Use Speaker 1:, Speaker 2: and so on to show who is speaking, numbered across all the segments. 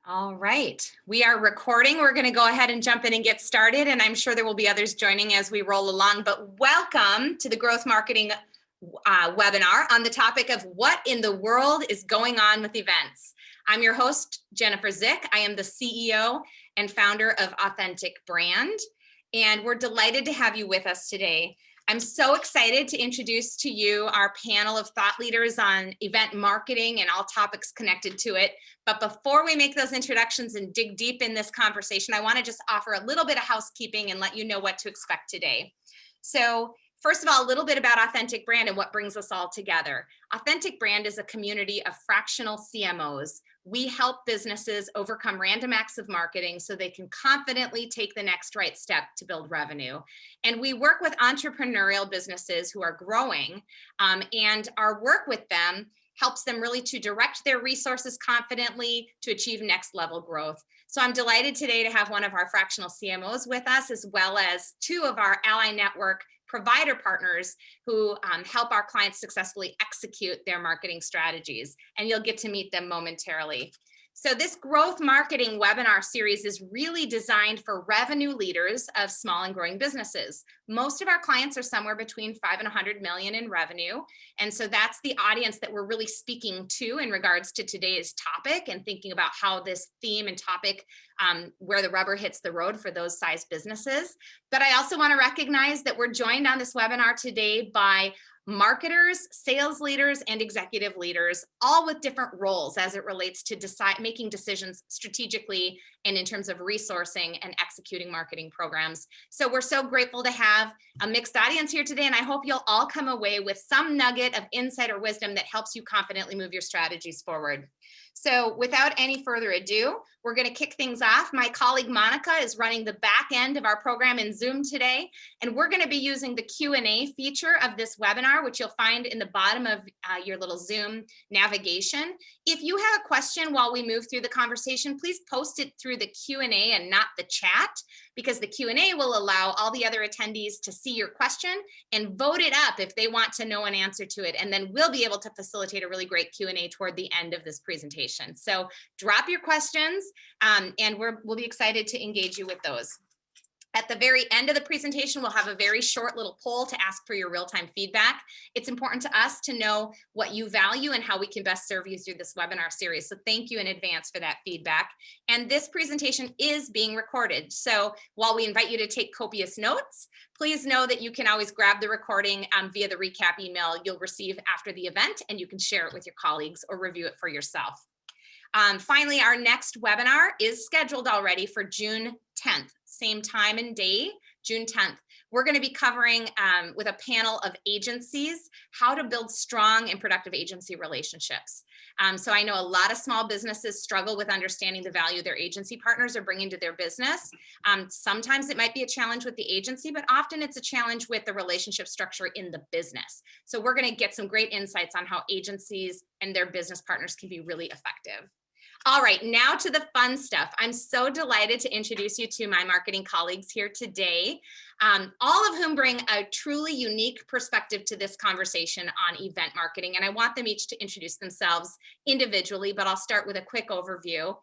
Speaker 1: All right, we are recording. We're going to go ahead and jump in and get started, and I'm sure there will be others joining as we roll along, but welcome to the Growth Marketing webinar on the topic of what in the world is going on with events. I'm your host, Jennifer Zick. I am the CEO and founder of Authentic Brand, and we're delighted to have you with us today. I'm so excited to introduce to you our panel of thought leaders on event marketing and all topics connected to it. But before we make those introductions and dig deep in this conversation, I want to just offer a little bit of housekeeping and let you know what to expect today. So first of all, a little bit about Authentic Brand and what brings us all together. Authentic Brand is a community of fractional CMOs. We help businesses overcome random acts of marketing so they can confidently take the next right step to build revenue. And we work with entrepreneurial businesses who are growing, and our work with them helps them really to direct their resources confidently to achieve next level growth. So I'm delighted today to have one of our fractional CMOs with us, as well as two of our Ally Network provider partners who help our clients successfully execute their marketing strategies. And you'll get to meet them momentarily. So this growth marketing webinar series is really designed for revenue leaders of small and growing businesses. Most of our clients are somewhere between 5 and 100 million in revenue. And so that's the audience that we're really speaking to in regards to today's topic and thinking about how this theme and topic, where the rubber hits the road for those size businesses. But I also want to recognize that we're joined on this webinar today by marketers, sales leaders, and executive leaders, all with different roles as it relates to making decisions strategically and in terms of resourcing and executing marketing programs. So we're so grateful to have a mixed audience here today, and I hope you'll all come away with some nugget of insight or wisdom that helps you confidently move your strategies forward. So without any further ado, we're going to kick things off. My colleague Monica is running the back end of our program in Zoom today, and we're going to be using the Q&A feature of this webinar, which you'll find in the bottom of your little Zoom navigation. If you have a question while we move through the conversation, please post it through the Q&A and not the chat, because the Q&A will allow all the other attendees to see your question and vote it up if they want to know an answer to it. And then we'll be able to facilitate a really great Q&A toward the end of this presentation. So drop your questions, and we'll be excited to engage you with those. At the very end of the presentation, we'll have a very short little poll to ask for your real-time feedback. It's important to us to know what you value and how we can best serve you through this webinar series. So thank you in advance for that feedback. And this presentation is being recorded. So while we invite you to take copious notes, please know that you can always grab the recording via the recap email you'll receive after the event, and you can share it with your colleagues or review it for yourself. Finally, our next webinar is scheduled already for June 10th, same time and day, June 10th. We're going to be covering with a panel of agencies how to build strong and productive agency relationships. So I know a lot of small businesses struggle with understanding the value their agency partners are bringing to their business. Sometimes it might be a challenge with the agency, but often it's a challenge with the relationship structure in the business. So we're going to get some great insights on how agencies and their business partners can be really effective. All right, now to the fun stuff. I'm so delighted to introduce you to my marketing colleagues here today, all of whom bring a truly unique perspective to this conversation on event marketing. And I want them each to introduce themselves individually, but I'll start with a quick overview.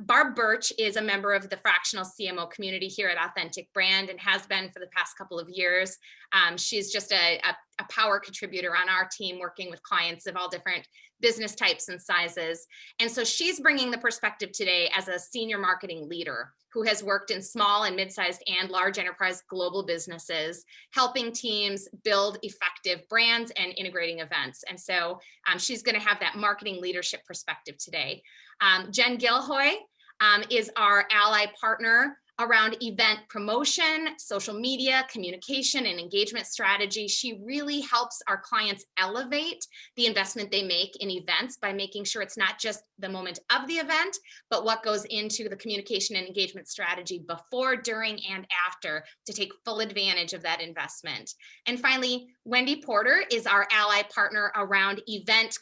Speaker 1: Barb Birch is a member of the fractional CMO community here at Authentic Brand and has been for the past couple of years. She's just a power contributor on our team, working with clients of all different business types and sizes. And so she's bringing the perspective today as a senior marketing leader who has worked in small and mid-sized and large enterprise global businesses, helping teams build effective brands and integrating events. And so she's going to have that marketing leadership perspective today. Jen Gilhoy is our ally partner around event promotion, social media, communication, and engagement strategy. She really helps our clients elevate the investment they make in events by making sure it's not just the moment of the event, but what goes into the communication and engagement strategy before, during, and after to take full advantage of that investment. And finally, Wendy Porter is our ally partner around event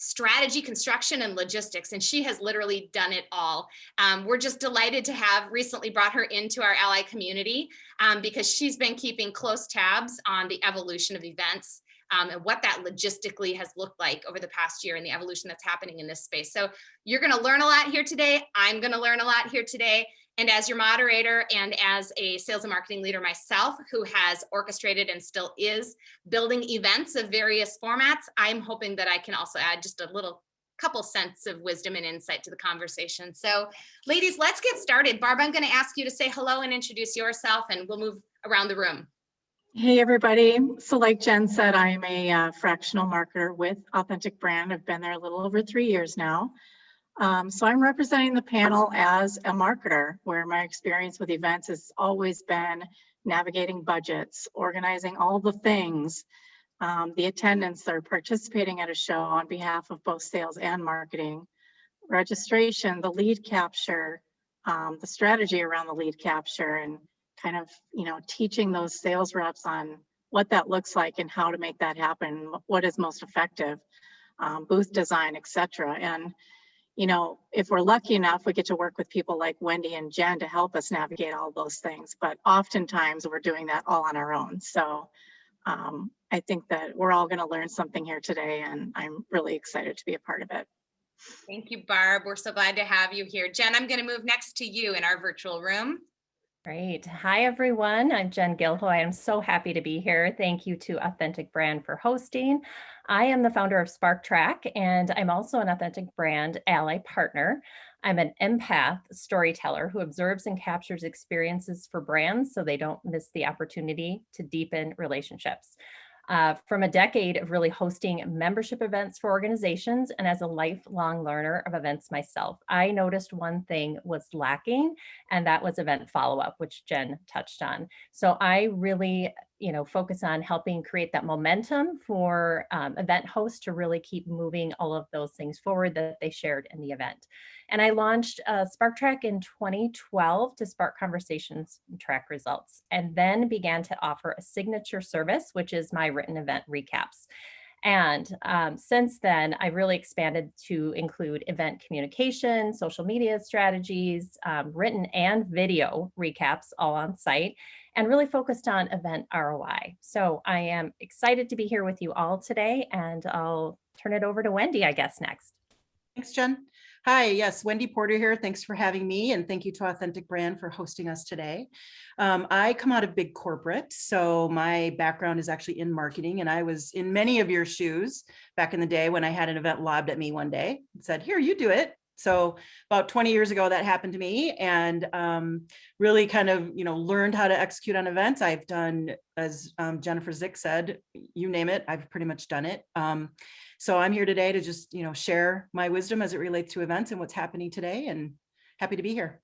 Speaker 1: strategy, construction, and logistics, and she has literally done it all. We're just delighted to have recently brought her into our ally community because she's been keeping close tabs on the evolution of events and what that logistically has looked like over the past year and the evolution that's happening in this space. So you're going to learn a lot here today. I'm going to learn a lot here today. And as your moderator and as a sales and marketing leader myself, who has orchestrated and still is building events of various formats, I'm hoping that I can also add just a little couple cents of wisdom and insight to the conversation. So ladies, let's get started. Barb, I'm going to ask you to say hello and introduce yourself, and we'll move around the room.
Speaker 2: Hey, everybody. So like Jen said, I'm a fractional marketer with Authentic Brand. I've been there a little over 3 years now. So I'm representing the panel as a marketer, where my experience with events has always been navigating budgets, organizing all the things, the attendants that are participating at a show on behalf of both sales and marketing, registration, the lead capture, the strategy around the lead capture, and kind of, teaching those sales reps on what that looks like and how to make that happen, what is most effective, booth design, etc. And if we're lucky enough, we get to work with people like Wendy and Jen to help us navigate all those things. But oftentimes we're doing that all on our own. So I think that we're all going to learn something here today, and I'm really excited to be a part of it.
Speaker 1: Thank you, Barb. We're so glad to have you here. Jen, I'm going to move next to you in our virtual room.
Speaker 3: Great. Hi, everyone. I'm Jen Gilhoy. I'm so happy to be here. Thank you to Authentic Brand for hosting. I am the founder of Spark Track, and I'm also an Authentic Brand ally partner. I'm an empath storyteller who observes and captures experiences for brands so they don't miss the opportunity to deepen relationships. From a decade of really hosting membership events for organizations and as a lifelong learner of events myself, I noticed one thing was lacking, and that was event follow-up, which Jen touched on. So I really focus on helping create that momentum for event hosts to really keep moving all of those things forward that they shared in the event. And I launched Spark Track in 2012 to spark conversations and track results, and then began to offer a signature service, which is my written event recaps. And since then, I've really expanded to include event communication, social media strategies, written and video recaps all on site, and really focused on event ROI. So I am excited to be here with you all today, and I'll turn it over to Wendy, I guess, next.
Speaker 4: Thanks, Jen. Hi, yes, Wendy Porter here. Thanks for having me, and thank you to Authentic Brand for hosting us today. I come out of big corporate, so my background is actually in marketing, and I was in many of your shoes back in the day when I had an event lobbed at me one day and said, "Here, you do it." So about 20 years ago, that happened to me, and really kind of, learned how to execute on events. I've done, as Jennifer Zick said, you name it, I've pretty much done it. So I'm here today to just, share my wisdom as it relates to events and what's happening today, and happy to be here.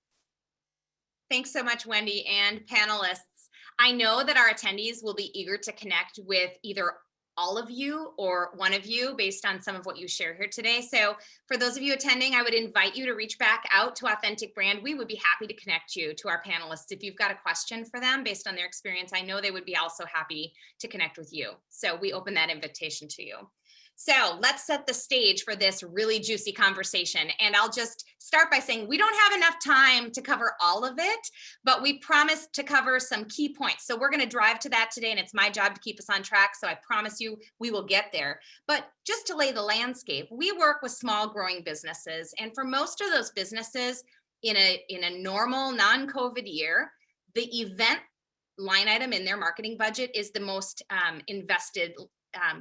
Speaker 1: Thanks so much, Wendy, and panelists. I know that our attendees will be eager to connect with either all of you or one of you based on some of what you share here today. So for those of you attending, I would invite you to reach back out to Authentic Brand. We would be happy to connect you to our panelists. If you've got a question for them based on their experience, I know they would be also happy to connect with you. So we open that invitation to you. So let's set the stage for this really juicy conversation. And I'll just start by saying we don't have enough time to cover all of it, but we promised to cover some key points. So we're going to drive to that today, and it's my job to keep us on track. So I promise you we will get there. But just to lay the landscape, we work with small growing businesses. And for most of those businesses in a normal non-COVID year, the event line item in their marketing budget is the most invested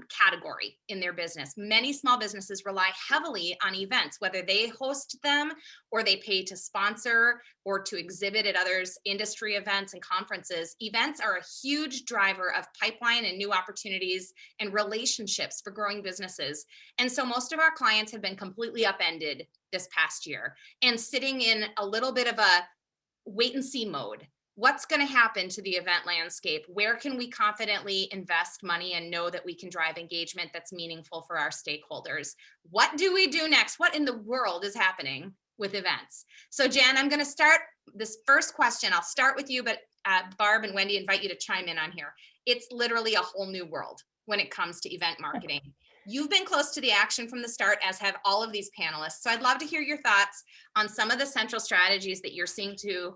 Speaker 1: category in their business. Many small businesses rely heavily on events, whether they host them or they pay to sponsor or to exhibit at others' industry events and conferences. Events are a huge driver of pipeline and new opportunities and relationships for growing businesses. And so most of our clients have been completely upended this past year and sitting in a little bit of a wait and see mode. What's going to happen to the event landscape? Where can we confidently invest money and know that we can drive engagement that's meaningful for our stakeholders? What do we do next? What in the world is happening with events? So Jen, I'm going to start this first question. I'll start with you, but Barb and Wendy invite you to chime in on here. It's literally a whole new world when it comes to event marketing. You've been close to the action from the start, as have all of these panelists. So I'd love to hear your thoughts on some of the central strategies that you're seeing to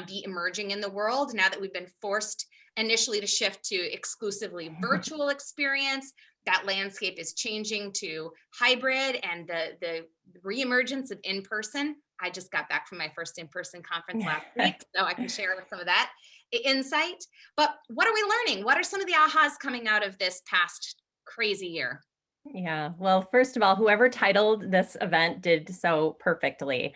Speaker 1: be emerging in the world now that we've been forced initially to shift to exclusively virtual experience, that landscape is changing to hybrid and the reemergence of in-person. I just got back from my first in-person conference last week, so I can share some of that insight. But what are we learning? What are some of the ahas coming out of this past crazy year?
Speaker 3: Yeah, well, first of all, whoever titled this event did so perfectly.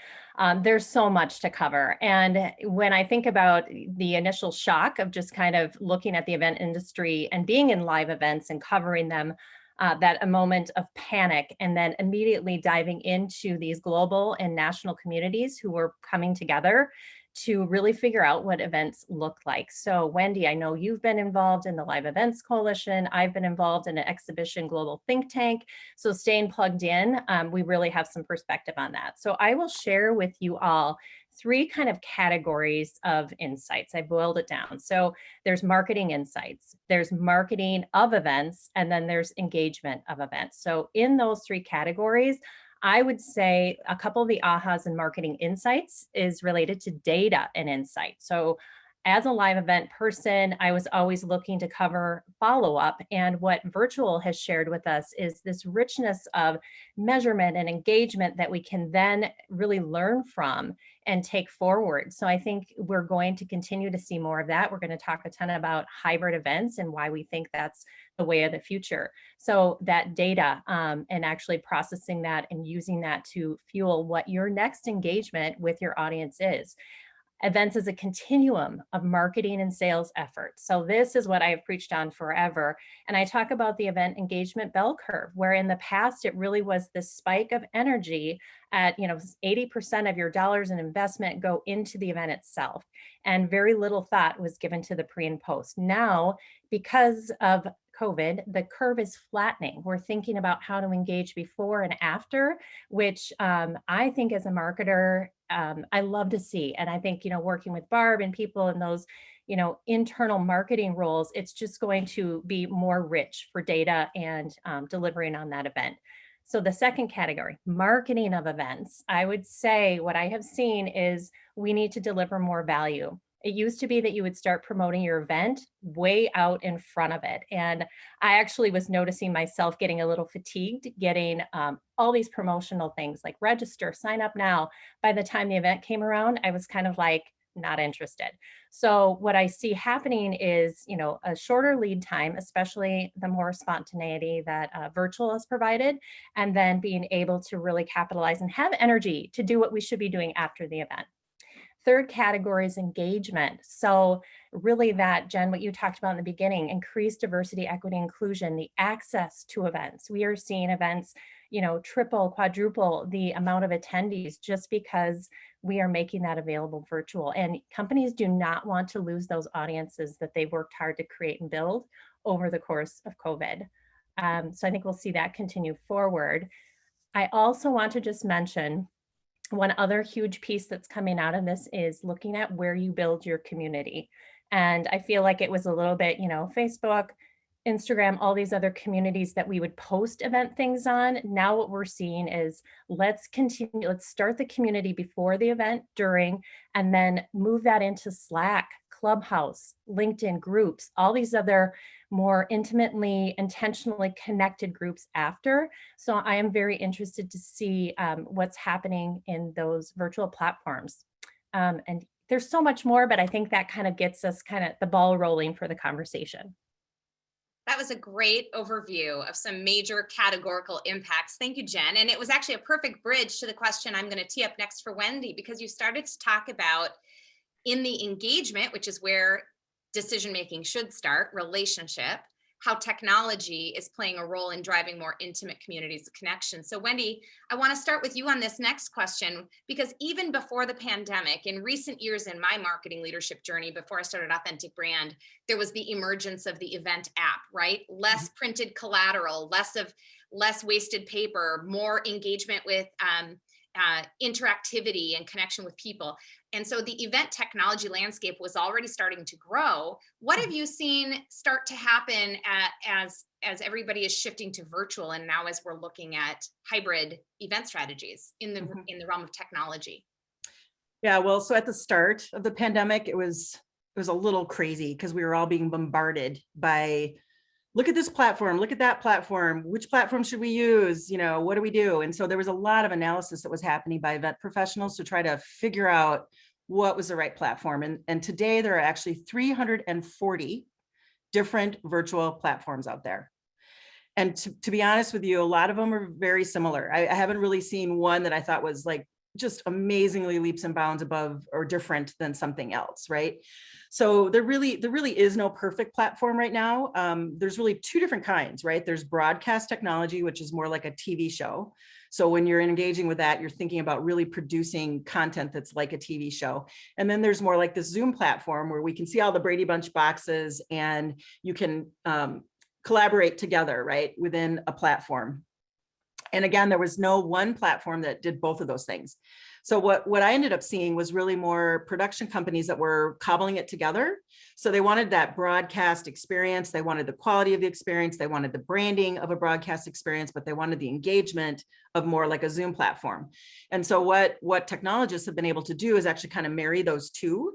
Speaker 3: There's so much to cover. And when I think about the initial shock of just kind of looking at the event industry and being in live events and covering them, that a moment of panic, and then immediately diving into these global and national communities who were coming together to really figure out what events look like. So Wendy, I know you've been involved in the Live Events Coalition. I've been involved in an exhibition global think tank. So staying plugged in, we really have some perspective on that. So I will share with you all three kind of categories of insights. I boiled it down. So there's marketing insights, there's marketing of events, and then there's engagement of events. So in those three categories, I would say a couple of the ahas and marketing insights is related to data and insight. So as a live event person, I was always looking to cover follow-up. And what virtual has shared with us is this richness of measurement and engagement that we can then really learn from and take forward. So I think we're going to continue to see more of that. We're going to talk a ton about hybrid events and why we think that's the way of the future. So that data and actually processing that and using that to fuel what your next engagement with your audience is. Events is a continuum of marketing and sales efforts. So this is what I have preached on forever. And I talk about the event engagement bell curve, where in the past, it really was this spike of energy at 80% of your dollars in investment go into the event itself. And very little thought was given to the pre and post. Now, because of COVID, the curve is flattening. We're thinking about how to engage before and after, which I think as a marketer, I love to see. And I think, working with Barb and people in those, internal marketing roles, it's just going to be more rich for data and delivering on that event. So the second category, marketing of events, I would say what I have seen is we need to deliver more value. It used to be that you would start promoting your event way out in front of it. And I actually was noticing myself getting a little fatigued, getting all these promotional things like register, sign up now. By the time the event came around, I was kind of like, not interested. So what I see happening is, a shorter lead time, especially the more spontaneity that virtual has provided, and then being able to really capitalize and have energy to do what we should be doing after the event. Third category is engagement. So really that, Jen, what you talked about in the beginning, increased diversity, equity, inclusion, the access to events. We are seeing events, triple, quadruple the amount of attendees just because we are making that available virtual. And companies do not want to lose those audiences that they worked hard to create and build over the course of COVID. So I think we'll see that continue forward. I also want to just mention one other huge piece that's coming out of this is looking at where you build your community. And I feel like it was a little bit, Facebook, Instagram, all these other communities that we would post event things on. Now what we're seeing is let's start the community before the event, during, and then move that into Slack, Clubhouse, LinkedIn groups, all these other more intimately, intentionally connected groups after. So I am very interested to see what's happening in those virtual platforms. And there's so much more, but I think that kind of gets us the ball rolling for the conversation.
Speaker 1: That was a great overview of some major categorical impacts. Thank you, Jen. And it was actually a perfect bridge to the question I'm going to tee up next for Wendy, because you started to talk about in the engagement, which is where decision-making should start, relationship, how technology is playing a role in driving more intimate communities of connection. So Wendy, I want to start with you on this next question, because even before the pandemic, in recent years in my marketing leadership journey, before I started Authentic Brand, there was the emergence of the event app, right? Less printed collateral, less wasted paper, more engagement with interactivity and connection with people. And so the event technology landscape was already starting to grow. What have you seen start to happen as everybody is shifting to virtual, and now as we're looking at hybrid event strategies in the realm of technology?
Speaker 4: Yeah, well, so at the start of the pandemic, it was a little crazy because we were all being bombarded by look at this platform, look at that platform, which platform should we use? What do we do? And so there was a lot of analysis that was happening by event professionals to try to figure out what was the right platform. And today there are actually 340 different virtual platforms out there. And to be honest with you, a lot of them are very similar. I haven't really seen one that I thought was like just amazingly leaps and bounds above or different than something else, right? So there really is no perfect platform right now. There's really two different kinds, right? There's broadcast technology, which is more like a TV show. So when you're engaging with that, you're thinking about really producing content that's like a TV show. And then there's more like this Zoom platform where we can see all the Brady Bunch boxes and you can collaborate together, right, within a platform. And again, there was no one platform that did both of those things. So what I ended up seeing was really more production companies that were cobbling it together. So they wanted that broadcast experience. They wanted the quality of the experience. They wanted the branding of a broadcast experience, but they wanted the engagement of more like a Zoom platform. And so what technologists have been able to do is actually kind of marry those two,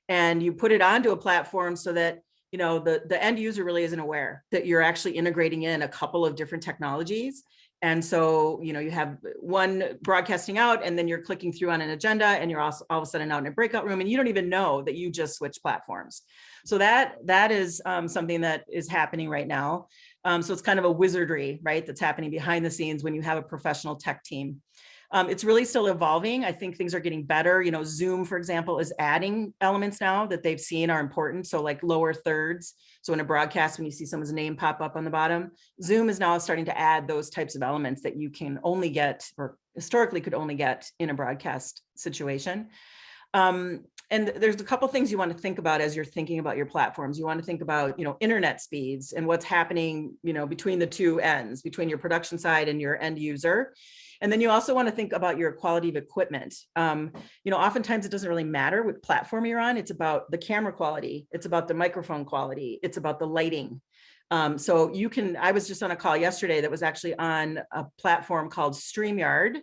Speaker 4: and you put it onto a platform so that the end user really isn't aware that you're actually integrating in a couple of different technologies. And so, you have one broadcasting out and then you're clicking through on an agenda and you're also all of a sudden out in a breakout room and you don't even know that you just switched platforms. So that is something that is happening right now. So it's kind of a wizardry, right, that's happening behind the scenes when you have a professional tech team. It's really still evolving. I think things are getting better. Zoom, for example, is adding elements now that they've seen are important. So like lower thirds. So in a broadcast, when you see someone's name pop up on the bottom, Zoom is now starting to add those types of elements that you can only get, or historically could only get, in a broadcast situation. And there's a couple things you want to think about as you're thinking about your platforms. You want to think about, internet speeds and what's happening, between the two ends, between your production side and your end user. And then you also want to think about your quality of equipment. Oftentimes it doesn't really matter what platform you're on. It's about the camera quality. It's about the microphone quality. It's about the lighting. So I was just on a call yesterday that was actually on a platform called StreamYard.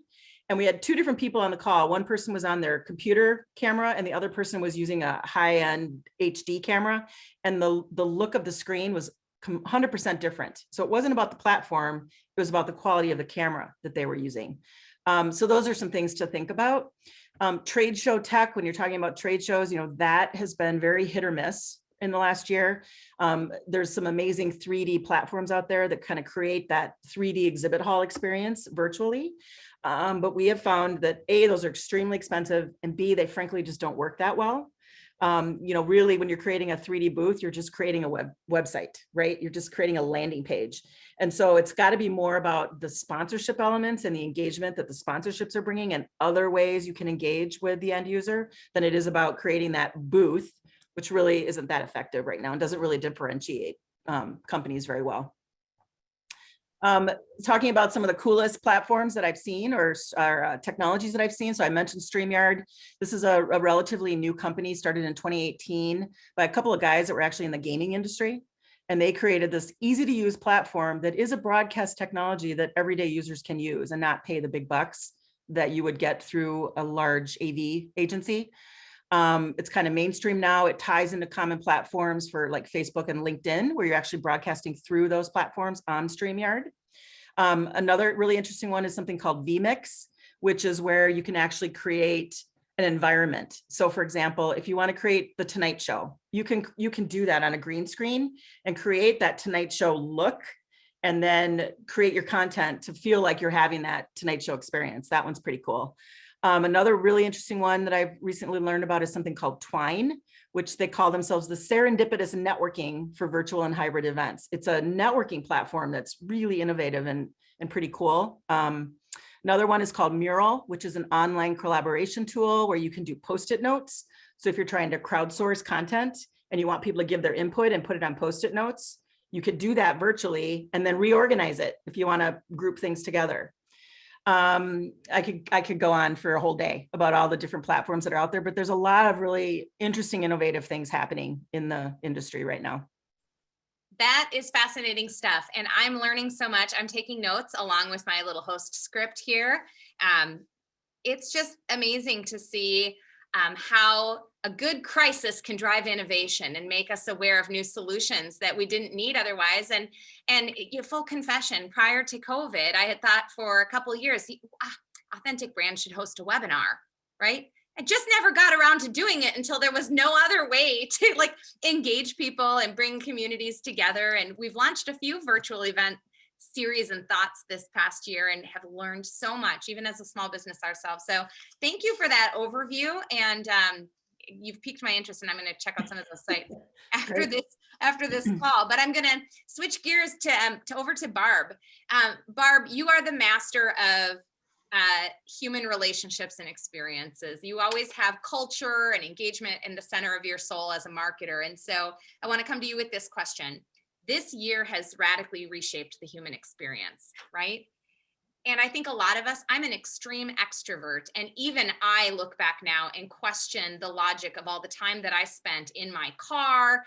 Speaker 4: And we had two different people on the call. One person was on their computer camera and the other person was using a high-end HD camera. And the look of the screen was 100% different. So it wasn't about the platform, it was about the quality of the camera that they were using. So those are some things to think about. Trade show tech, when you're talking about trade shows, that has been very hit or miss in the last year. There's some amazing 3D platforms out there that kind of create that 3D exhibit hall experience virtually. But we have found that A, those are extremely expensive, and B, they frankly just don't work that well. Really, when you're creating a 3D booth, you're just creating a website, right? You're just creating a landing page. And so it's got to be more about the sponsorship elements and the engagement that the sponsorships are bringing and other ways you can engage with the end user than it is about creating that booth, which really isn't that effective right now and doesn't really differentiate companies very well. Talking about some of the coolest platforms that I've seen or technologies that I've seen. So I mentioned StreamYard. This is a relatively new company, started in 2018 by a couple of guys that were actually in the gaming industry. And they created this easy to use platform that is a broadcast technology that everyday users can use and not pay the big bucks that you would get through a large AV agency. It's kind of mainstream now. It ties into common platforms for like Facebook and LinkedIn, where you're actually broadcasting through those platforms on StreamYard. Another really interesting one is something called vMix, which is where you can actually create an environment. So for example, if you want to create the Tonight Show, you can do that on a green screen and create that Tonight Show look, and then create your content to feel like you're having that Tonight Show experience. That one's pretty cool. Another really interesting one that I've recently learned about is something called Twine, which they call themselves the serendipitous networking for virtual and hybrid events. It's a networking platform that's really innovative and pretty cool. Another one is called Mural, which is an online collaboration tool where you can do Post-it notes. So if you're trying to crowdsource content and you want people to give their input and put it on Post-it notes, you could do that virtually and then reorganize it if you want to group things together. I could go on for a whole day about all the different platforms that are out there, but there's a lot of really interesting, innovative things happening in the industry right now.
Speaker 1: That is fascinating stuff. And I'm learning so much. I'm taking notes along with my little host script here. It's just amazing to see how a good crisis can drive innovation and make us aware of new solutions that we didn't need otherwise. And full confession, prior to COVID, I had thought for a couple of years, Authentic Brand should host a webinar, right? I just never got around to doing it until there was no other way to like engage people and bring communities together. And we've launched a few virtual event series and thoughts this past year and have learned so much, even as a small business ourselves. So thank you for that overview. And you've piqued my interest, and I'm going to check out some of those sites after this call. But I'm going to switch gears to over to Barb. Barb, you are the master of human relationships and experiences. You always have culture and engagement in the center of your soul as a marketer. And so I want to come to you with this question. This year has radically reshaped the human experience, right? And I think a lot of us, I'm an extreme extrovert, and even I look back now and question the logic of all the time that I spent in my car,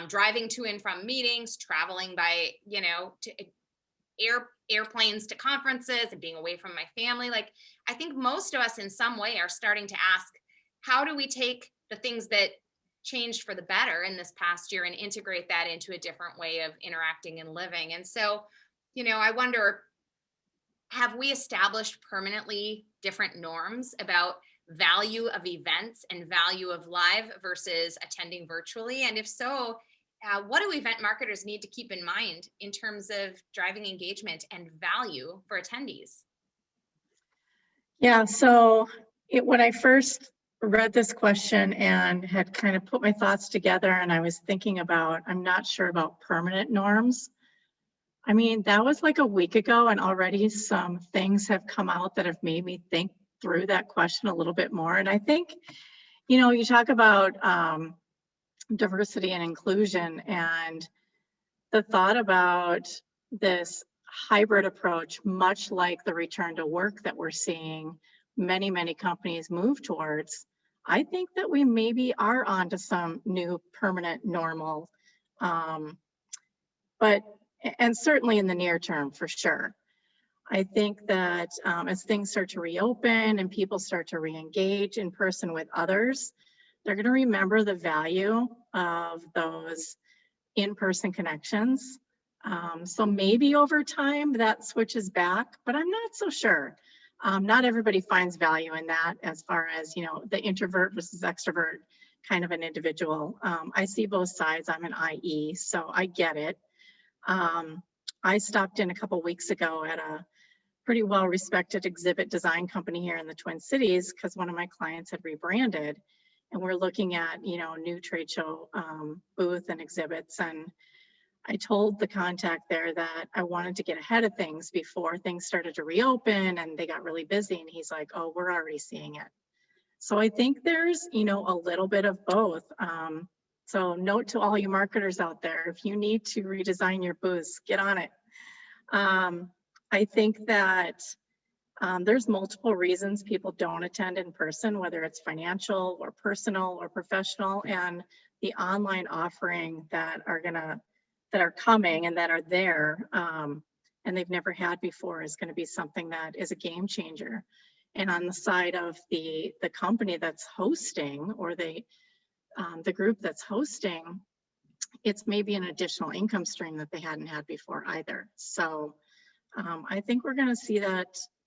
Speaker 1: driving to and from meetings, traveling by, to airplanes to conferences and being away from my family. Like, I think most of us in some way are starting to ask, how do we take the things that changed for the better in this past year and integrate that into a different way of interacting and living? And so, I wonder, have we established permanently different norms about value of events and value of live versus attending virtually? And if so, what do event marketers need to keep in mind in terms of driving engagement and value for attendees?
Speaker 2: Yeah, so when I first read this question and had kind of put my thoughts together, and I was thinking about, I'm not sure about permanent norms. I mean, that was like a week ago, and already some things have come out that have made me think through that question a little bit more. And I think, you talk about diversity and inclusion, and the thought about this hybrid approach, much like the return to work that we're seeing many, many companies move towards. I think that we maybe are onto some new permanent normal, and certainly in the near term, for sure. I think that as things start to reopen and people start to re-engage in person with others, they're going to remember the value of those in-person connections. So maybe over time that switches back, but I'm not so sure. Not everybody finds value in that, as far as, the introvert versus extrovert kind of an individual. I see both sides. I'm an IE, so I get it. I stopped in a couple weeks ago at a pretty well-respected exhibit design company here in the Twin Cities because one of my clients had rebranded, and we're looking at, new trade show booth and exhibits. And I told the contact there that I wanted to get ahead of things before things started to reopen and they got really busy. And he's like, oh, we're already seeing it. So I think there's, a little bit of both. So note to all you marketers out there, if you need to redesign your booths, get on it. I think that there's multiple reasons people don't attend in person, whether it's financial or personal or professional, and the online offering that are coming and that are there and they've never had before is going to be something that is a game changer. And on the side of the company that's hosting, or the group that's hosting, it's maybe an additional income stream that they hadn't had before either. So I think we're going to see that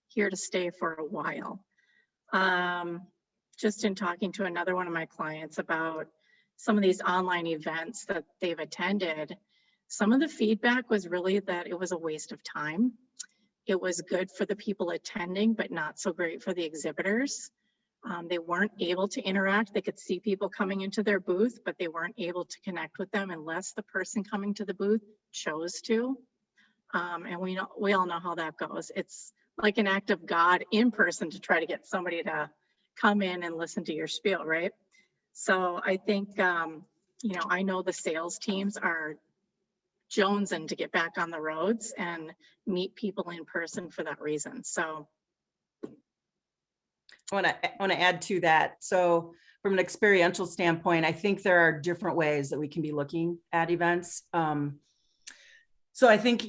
Speaker 2: here to stay for a while. Just in talking to another one of my clients about some of these online events that they've attended, some of the feedback was really that it was a waste of time. It was good for the people attending, but not so great for the exhibitors. They weren't able to interact. They could see people coming into their booth, but they weren't able to connect with them unless the person coming to the booth chose to. And we all know how that goes. It's like an act of God in person to try to get somebody to come in and listen to your spiel, right? So I think, I know the sales teams are jonesing to get back on the roads and meet people in person for that reason. So
Speaker 4: I want to add to that. So from an experiential standpoint, I think there are different ways that we can be looking at events. So I think,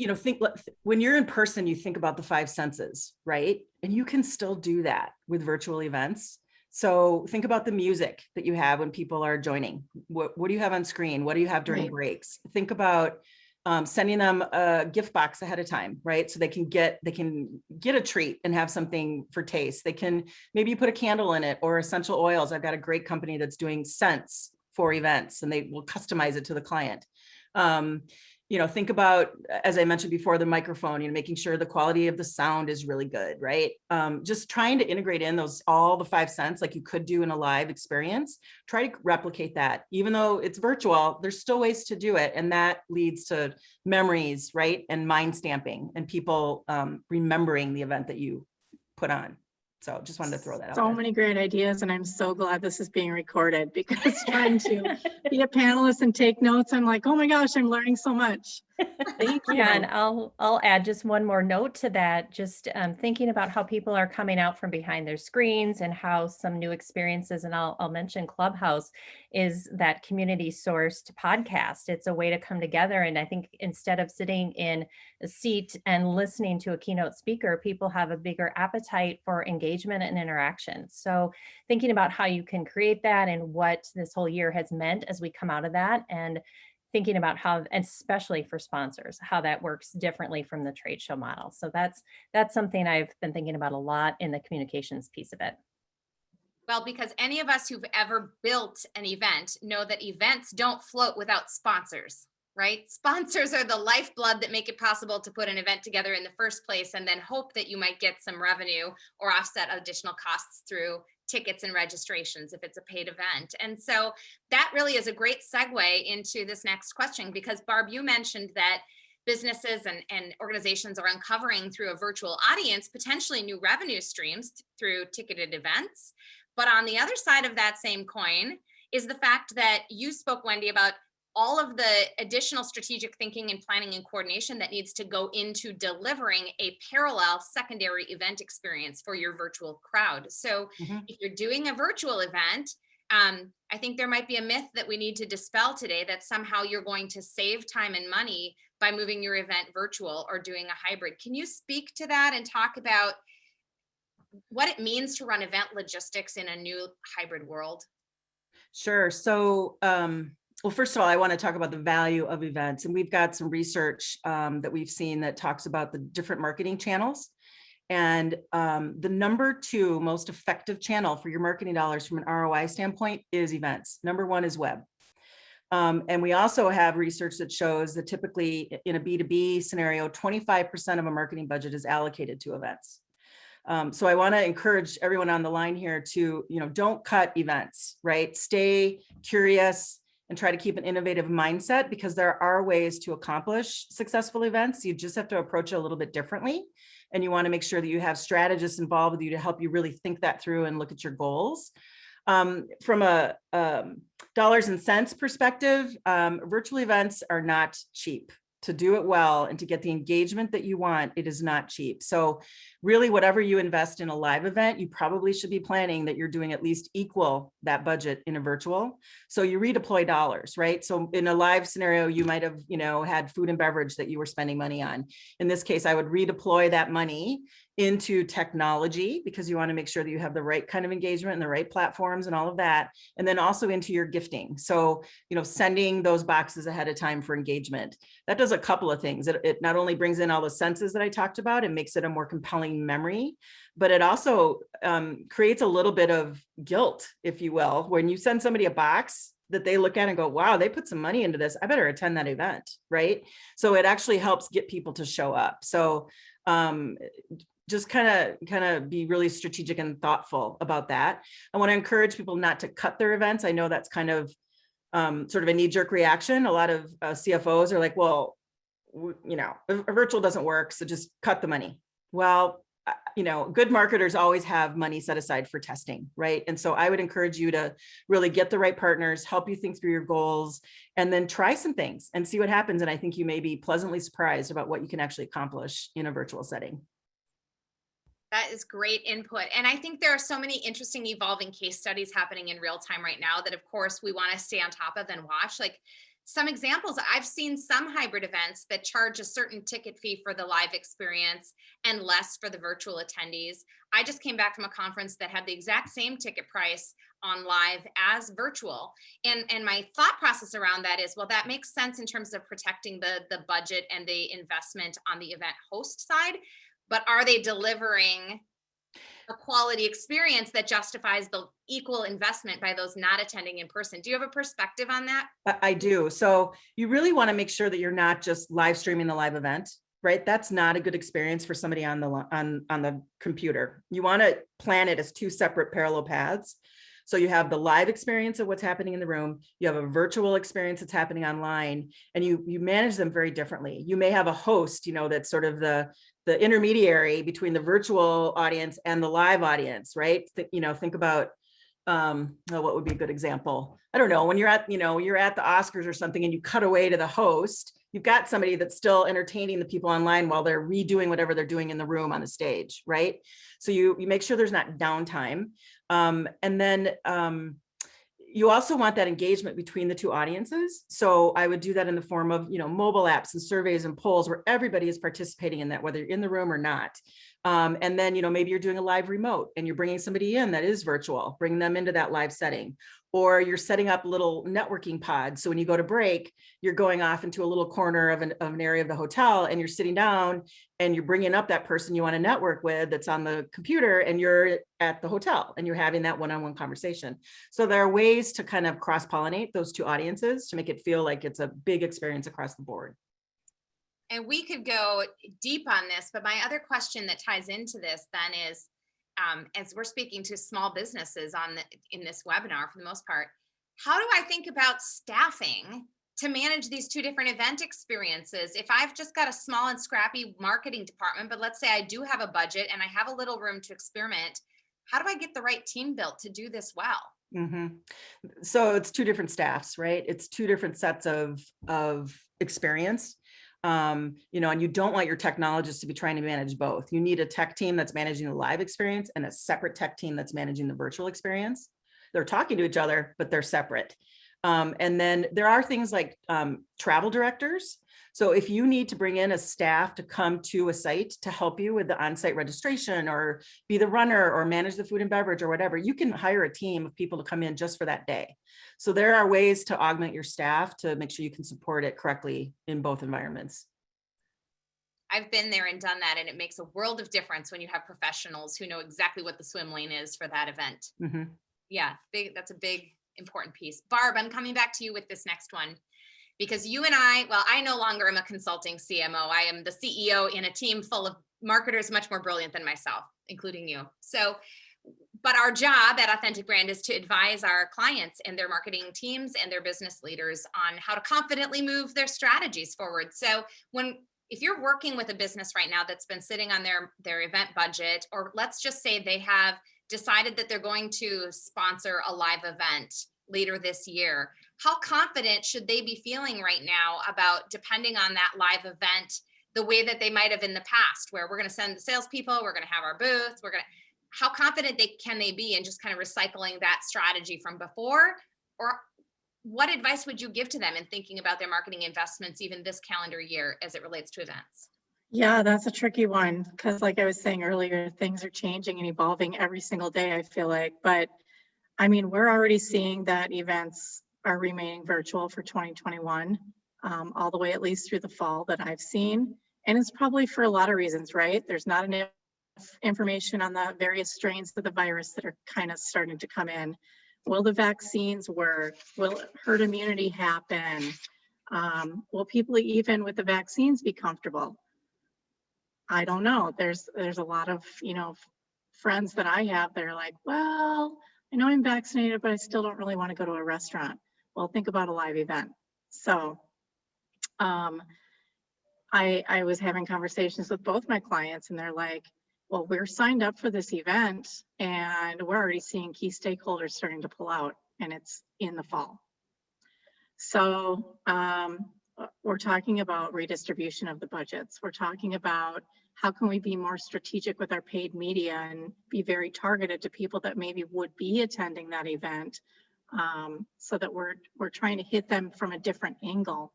Speaker 4: when you're in person, you think about the 5 senses, right? And you can still do that with virtual events. So think about the music that you have when people are joining. What do you have on screen? What do you have during
Speaker 2: Right.
Speaker 4: breaks? Think about sending them a gift box ahead of time, right? So they can get a treat and have something for taste. They can maybe put a candle in it or essential oils. I've got a great company that's doing scents for events, and they will customize it to the client. Think about, as I mentioned before, the microphone, making sure the quality of the sound is really good, right? Just trying to integrate in all the 5 cents like you could do in a live experience. Try to replicate that. Even though it's virtual, there's still ways to do it. And that leads to memories, right? And mind stamping and people remembering the event that you put on. So just wanted to throw that out
Speaker 2: So
Speaker 4: there.
Speaker 2: many great ideas, and I'm so glad this is being recorded, because trying to be a panelist and take notes, I'm like, oh my gosh, I'm learning so much. Thank you.
Speaker 3: Yeah, and I'll add just one more note to that. Just thinking about how people are coming out from behind their screens and how some new experiences, and I'll mention Clubhouse, is that community sourced podcast. It's a way to come together. And I think instead of sitting in a seat and listening to a keynote speaker, people have a bigger appetite for engagement and interaction. So thinking about how you can create that and what this whole year has meant as we come out of that, and thinking about how, especially for sponsors, how that works differently from the trade show model. So that's something I've been thinking about a lot in the communications piece of it.
Speaker 1: Well, because any of us who've ever built an event know that events don't float without sponsors, right? Sponsors are the lifeblood that make it possible to put an event together in the first place, and then hope that you might get some revenue or offset additional costs through tickets and registrations if it's a paid event. And so that really is a great segue into this next question, because Barb, you mentioned that businesses and organizations are uncovering through a virtual audience potentially new revenue streams through ticketed events. But on the other side of that same coin is the fact that you spoke, Wendy, about all of the additional strategic thinking and planning and coordination that needs to go into delivering a parallel secondary event experience for your virtual crowd. So if you're doing a virtual event, I think there might be a myth that we need to dispel today, that somehow you're going to save time and money by moving your event virtual or doing a hybrid. Can you speak to that and talk about what it means to run event logistics in a new hybrid world?
Speaker 4: Sure. So, well, first of all, I want to talk about the value of events. And we've got some research that we've seen that talks about the different marketing channels. And the number 2 most effective channel for your marketing dollars from an ROI standpoint is events. Number 1 is web. And we also have research that shows that typically in a B2B scenario, 25% of a marketing budget is allocated to events. So I want to encourage everyone on the line here to, don't cut events, right? Stay curious and try to keep an innovative mindset, because there are ways to accomplish successful events. You just have to approach it a little bit differently. And you want to make sure that you have strategists involved with you to help you really think that through and look at your goals. From a dollars and cents perspective, virtual events are not cheap. To do it well and to get the engagement that you want, it is not cheap. So really, whatever you invest in a live event, you probably should be planning that you're doing at least equal that budget in a virtual. So you redeploy dollars, right? So in a live scenario, you might have, had food and beverage that you were spending money on. In this case, I would redeploy that money into technology, because you want to make sure that you have the right kind of engagement and the right platforms and all of that. And then also into your gifting. So, sending those boxes ahead of time for engagement. That does a couple of things. It not only brings in all the senses that I talked about and makes it a more compelling memory, but it also creates a little bit of guilt, if you will, when you send somebody a box that they look at and go, wow, they put some money into this, I better attend that event, right? So it actually helps get people to show up. So just kind of be really strategic and thoughtful about that. I want to encourage people not to cut their events. I know that's kind of sort of a knee-jerk reaction. A lot of CFOs are like, well, a virtual doesn't work, so just cut the money. Well, good marketers always have money set aside for testing, right? And so I would encourage you to really get the right partners, help you think through your goals, and then try some things and see what happens. And I think you may be pleasantly surprised about what you can actually accomplish in a virtual setting.
Speaker 1: That is great input. And I think there are so many interesting evolving case studies happening in real time right now that, of course, we want to stay on top of and watch. Like some examples, I've seen some hybrid events that charge a certain ticket fee for the live experience and less for the virtual attendees. I just came back from a conference that had the exact same ticket price on live as virtual. And my thought process around that is, well, that makes sense in terms of protecting the budget and the investment on the event host side, but are they delivering a quality experience that justifies the equal investment by those not attending in person? Do you have a perspective on that?
Speaker 4: I do. So you really want to make sure that you're not just live streaming the live event, right? That's not a good experience for somebody on the computer. You want to plan it as two separate parallel paths. So you have the live experience of what's happening in the room, you have a virtual experience that's happening online, and you manage them very differently. You may have a host, that's sort of the intermediary between the virtual audience and the live audience, right? Think about, what would be a good example? I don't know, when you're at the Oscars or something and you cut away to the host, you've got somebody that's still entertaining the people online while they're redoing whatever they're doing in the room on the stage, right? So you make sure there's not downtime. And then you also want that engagement between the two audiences. So I would do that in the form of, mobile apps and surveys and polls where everybody is participating in that, whether you're in the room or not. And then, maybe you're doing a live remote and you're bringing somebody in that is virtual, bring them into that live setting, or you're setting up little networking pods. So when you go to break, you're going off into a little corner of an area of the hotel and you're sitting down and you're bringing up that person you want to network with that's on the computer, and you're at the hotel and you're having that one-on-one conversation. So there are ways to kind of cross-pollinate those two audiences to make it feel like it's a big experience across the board.
Speaker 1: And we could go deep on this, but my other question that ties into this then is, as we're speaking to small businesses in this webinar for the most part, how do I think about staffing to manage these two different event experiences? If I've just got a small and scrappy marketing department, but let's say I do have a budget and I have a little room to experiment, how do I get the right team built to do this well?
Speaker 4: Mm-hmm. So it's two different staffs, right? It's two different sets of experience. And you don't want your technologists to be trying to manage both. You need a tech team that's managing the live experience and a separate tech team that's managing the virtual experience. They're talking to each other, but they're separate. And then there are things like travel directors. So if you need to bring in a staff to come to a site to help you with the on-site registration or be the runner or manage the food and beverage or whatever, you can hire a team of people to come in just for that day. So there are ways to augment your staff to make sure you can support it correctly in both environments.
Speaker 1: I've been there and done that, and it makes a world of difference when you have professionals who know exactly what the swim lane is for that event.
Speaker 4: Mm-hmm.
Speaker 1: Yeah, that's a big, important piece. Barb, I'm coming back to you with this next one, because you and I no longer am a consulting CMO. I am the CEO in a team full of marketers much more brilliant than myself, including you. So, but our job at Authentic Brand is to advise our clients and their marketing teams and their business leaders on how to confidently move their strategies forward. So if you're working with a business right now that's been sitting on their event budget, or let's just say they have decided that they're going to sponsor a live event later this year, how confident should they be feeling right now about depending on that live event the way that they might have in the past, where we're going to send the salespeople, we're going to have our booth, how confident can they be in just kind of recycling that strategy from before? Or what advice would you give to them in thinking about their marketing investments even this calendar year as it relates to events?
Speaker 2: Yeah, that's a tricky one, because like I was saying earlier, things are changing and evolving every single day, I feel like. But I mean, we're already seeing that events are remaining virtual for 2021, all the way at least through the fall that I've seen. And it's probably for a lot of reasons, right? There's not enough information on the various strains of the virus that are kind of starting to come in. Will the vaccines work? Will herd immunity happen? Will people even with the vaccines be comfortable? I don't know. There's a lot of, friends that I have that are like, well, I know I'm vaccinated, but I still don't really want to go to a restaurant. Well, think about a live event. So I was having conversations with both my clients, and they're like, well, we're signed up for this event and we're already seeing key stakeholders starting to pull out, and it's in the fall. So we're talking about redistribution of the budgets. We're talking about how can we be more strategic with our paid media and be very targeted to people that maybe would be attending that event so that we're trying to hit them from a different angle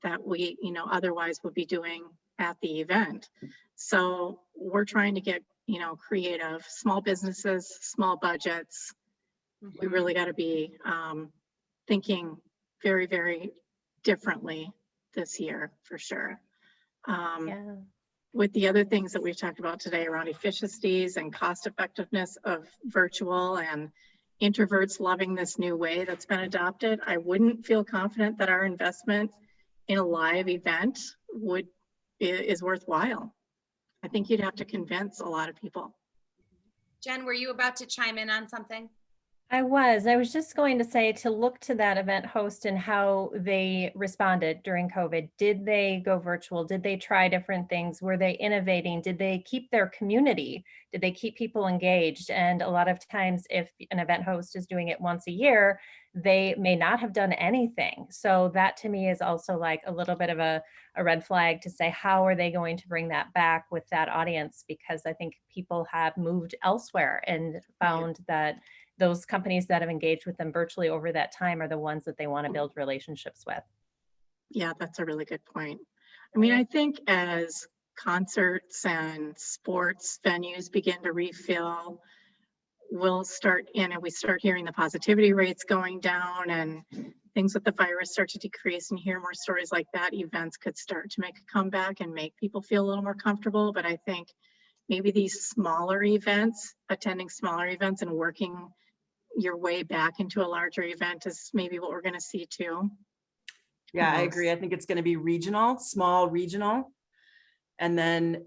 Speaker 2: that we, otherwise would be doing at the event. So we're trying to get, creative, small businesses, small budgets. We really got to be thinking very, very differently this year for sure.
Speaker 3: Yeah.
Speaker 2: With the other things that we've talked about today around efficiencies and cost effectiveness of virtual and introverts loving this new way that's been adopted, I wouldn't feel confident that our investment in a live event is worthwhile. I think you'd have to convince a lot of people.
Speaker 1: Jen, were you about to chime in on something?
Speaker 3: I was just going to say to look to that event host and how they responded during COVID. Did they go virtual? Did they try different things? Were they innovating? Did they keep their community? Did they keep people engaged? And a lot of times if an event host is doing it once a year, they may not have done anything. So that to me is also like a little bit of a red flag to say, how are they going to bring that back with that audience? Because I think people have moved elsewhere and found that those companies that have engaged with them virtually over that time are the ones that they want to build relationships with.
Speaker 2: Yeah, that's a really good point. I mean, I think as concerts and sports venues begin to refill, we start hearing the positivity rates going down and things with the virus start to decrease, and hear more stories like that, events could start to make a comeback and make people feel a little more comfortable. But I think maybe these smaller events, attending smaller events and working your way back into a larger event is maybe what we're going to see too.
Speaker 4: Yeah, I agree. I think it's going to be regional, small regional. And then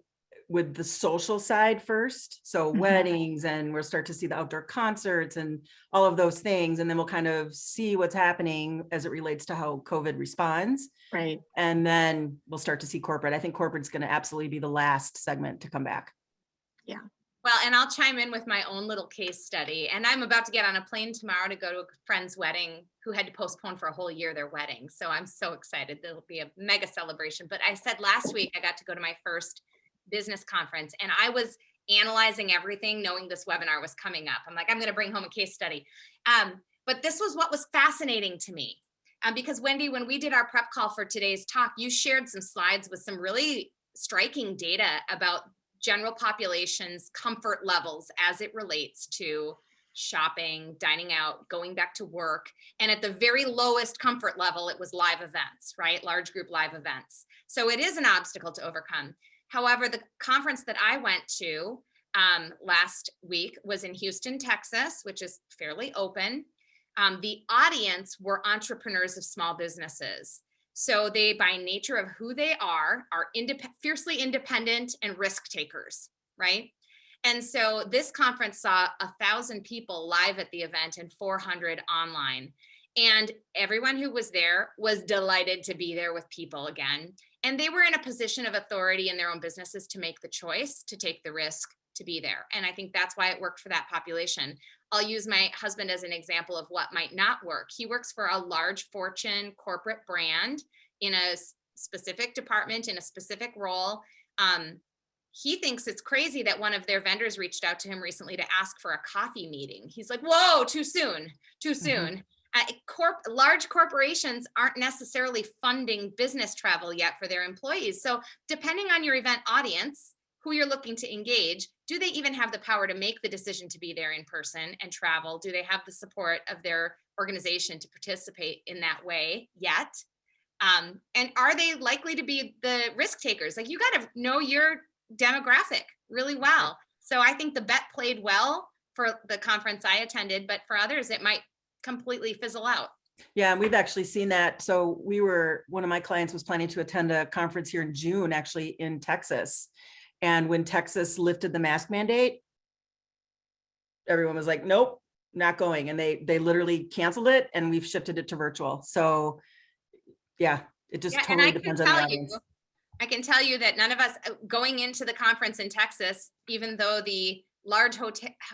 Speaker 4: with the social side first. So weddings, and we'll start to see the outdoor concerts and all of those things. And then we'll kind of see what's happening as it relates to how COVID responds.
Speaker 2: Right.
Speaker 4: And then we'll start to see corporate. I think corporate's going to absolutely be the last segment to come back.
Speaker 2: Yeah.
Speaker 1: Well, and I'll chime in with my own little case study. And I'm about to get on a plane tomorrow to go to a friend's wedding who had to postpone for a whole year their wedding. So I'm so excited. There'll be a mega celebration. But I said last week I got to go to my first business conference and I was analyzing everything, knowing this webinar was coming up. I'm like, I'm going to bring home a case study. But this was what was fascinating to me. Because Wendy, when we did our prep call for today's talk, you shared some slides with some really striking data about general population's comfort levels as it relates to shopping, dining out, going back to work. And at the very lowest comfort level, it was live events, right? Large group live events. So it is an obstacle to overcome. However, the conference that I went to last week was in Houston, Texas, which is fairly open. The audience were entrepreneurs of small businesses. So they, by nature of who they are fiercely independent and risk takers, right? And so this conference saw 1,000 people live at the event and 400 online. And everyone who was there was delighted to be there with people again. And they were in a position of authority in their own businesses to make the choice, to take the risk, to be there. And I think that's why it worked for that population. I'll use my husband as an example of what might not work. He works for a large Fortune corporate brand in a specific department, in a specific role. He thinks it's crazy that one of their vendors reached out to him recently to ask for a coffee meeting. He's like, whoa, too soon, too soon. Large corporations aren't necessarily funding business travel yet for their employees. So depending on your event audience, who you're looking to engage, do they even have the power to make the decision to be there in person and travel? Do they have the support of their organization to participate in that way yet? And are they likely to be the risk takers? Like, you got to know your demographic really well. So I think the bet played well for the conference I attended, but for others, it might completely fizzle out.
Speaker 4: Yeah, and we've actually seen that. So one of my clients was planning to attend a conference here in June, actually in Texas. And when Texas lifted the mask mandate, everyone was like, nope, not going. And they literally canceled it, and we've shifted it to virtual. So yeah, it just totally depends on the audience.
Speaker 1: I can tell you that none of us going into the conference in Texas, even though the large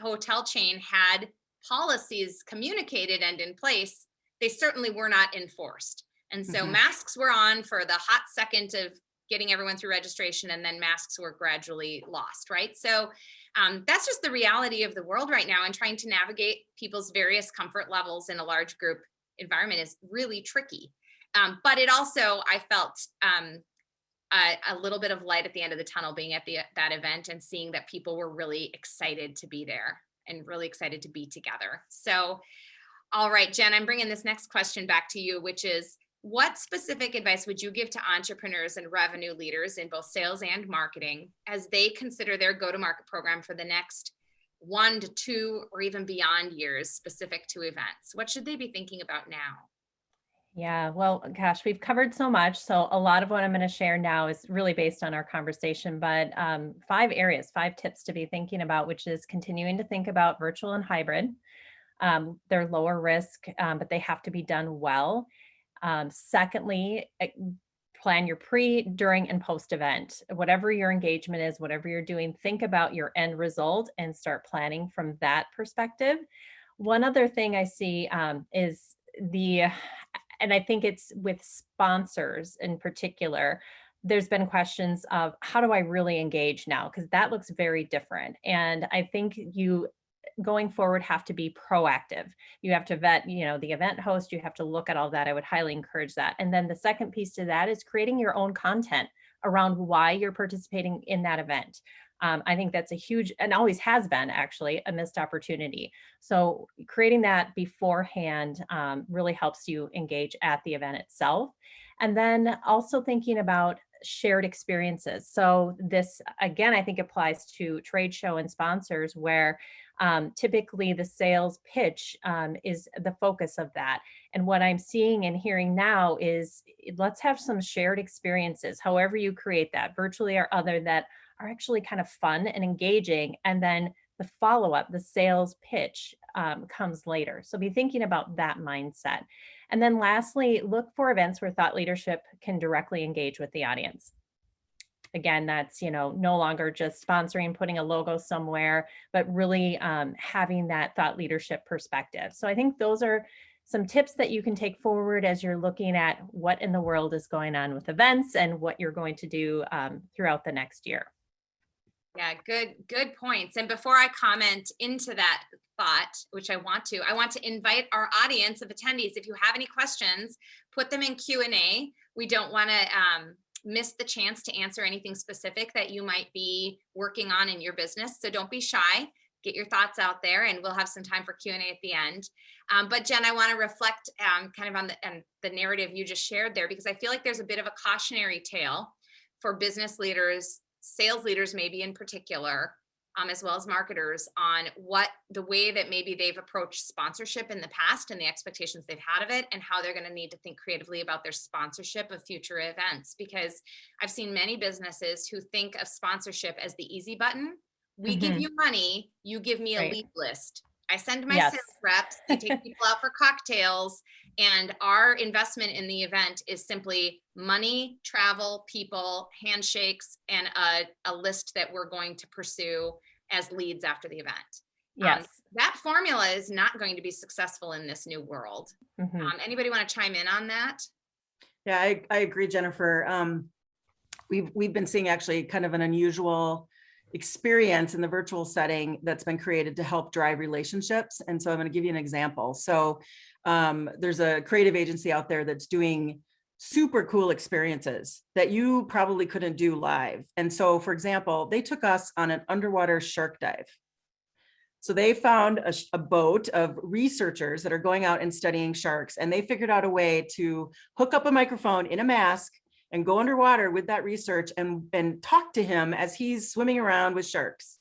Speaker 1: hotel chain had policies communicated and in place, they certainly were not enforced. And so masks were on for the hot second of getting everyone through registration, and then masks were gradually lost, right? So That's just the reality of the world right now, and trying to navigate people's various comfort levels in a large group environment is really tricky. But it also, I felt a little bit of light at the end of the tunnel being at that event and seeing that people were really excited to be there and really excited to be together. So, all right, Jen, I'm bringing this next question back to you, which is, what specific advice would you give to entrepreneurs and revenue leaders in both sales and marketing as they consider their go-to-market program for the next 1 to 2 or even beyond years specific to events? What should they be thinking about now?
Speaker 3: Yeah, well, gosh, we've covered so much. So a lot of what I'm going to share now is really based on our conversation, but 5 tips to be thinking about, which is continuing to think about virtual and hybrid. They're lower risk, but they have to be done well. Secondly, plan your pre, during, and post event. Whatever your engagement is, whatever you're doing, think about your end result and start planning from that perspective. One other thing I see is and I think it's with sponsors in particular, there's been questions of how do I really engage now? Because that looks very different. And I think you going forward have to be proactive. You have to vet, the event host, you have to look at all that. I would highly encourage that. And then the second piece to that is creating your own content around why you're participating in that event. I think that's a huge, and always has been actually, a missed opportunity. So creating that beforehand really helps you engage at the event itself. And then also thinking about shared experiences. So this, again, I think applies to trade show and sponsors where typically the sales pitch is the focus of that. And what I'm seeing and hearing now is let's have some shared experiences, however you create that, virtually or other, that are actually kind of fun and engaging. And then the follow-up, the sales pitch comes later. So be thinking about that mindset. And then lastly, look for events where thought leadership can directly engage with the audience. Again, that's, no longer just sponsoring, putting a logo somewhere, but really having that thought leadership perspective. So I think those are some tips that you can take forward as you're looking at what in the world is going on with events and what you're going to do throughout the next year.
Speaker 1: Yeah, good points. And before I comment into that thought, which I want to invite our audience of attendees. If you have any questions, put them in Q&A. We don't want to miss the chance to answer anything specific that you might be working on in your business. So don't be shy. Get your thoughts out there, and we'll have some time for Q&A at the end. But Jen, I want to reflect kind of on the narrative you just shared there, because I feel like there's a bit of a cautionary tale for business leaders, sales leaders maybe in particular, as well as marketers, on the way that maybe they've approached sponsorship in the past and the expectations they've had of it, and how they're going to need to think creatively about their sponsorship of future events. Because I've seen many businesses who think of sponsorship as the easy button. We give you money, you give me a lead list. I send my sales reps, they take people out for cocktails, and our investment in the event is simply money, travel, people, handshakes, and a list that we're going to pursue as leads after the event.
Speaker 3: Yes.
Speaker 1: That formula is not going to be successful in this new world. Anybody want to chime in on that?
Speaker 4: Yeah, I agree, Jennifer. We've been seeing actually kind of an unusual experience in the virtual setting that's been created to help drive relationships. And so I'm going to give you an example. So there's a creative agency out there that's doing super cool experiences that you probably couldn't do live. And so, for example, they took us on an underwater shark dive. So they found a boat of researchers that are going out and studying sharks, and they figured out a way to hook up a microphone in a mask and go underwater with that research and talk to him as he's swimming around with sharks.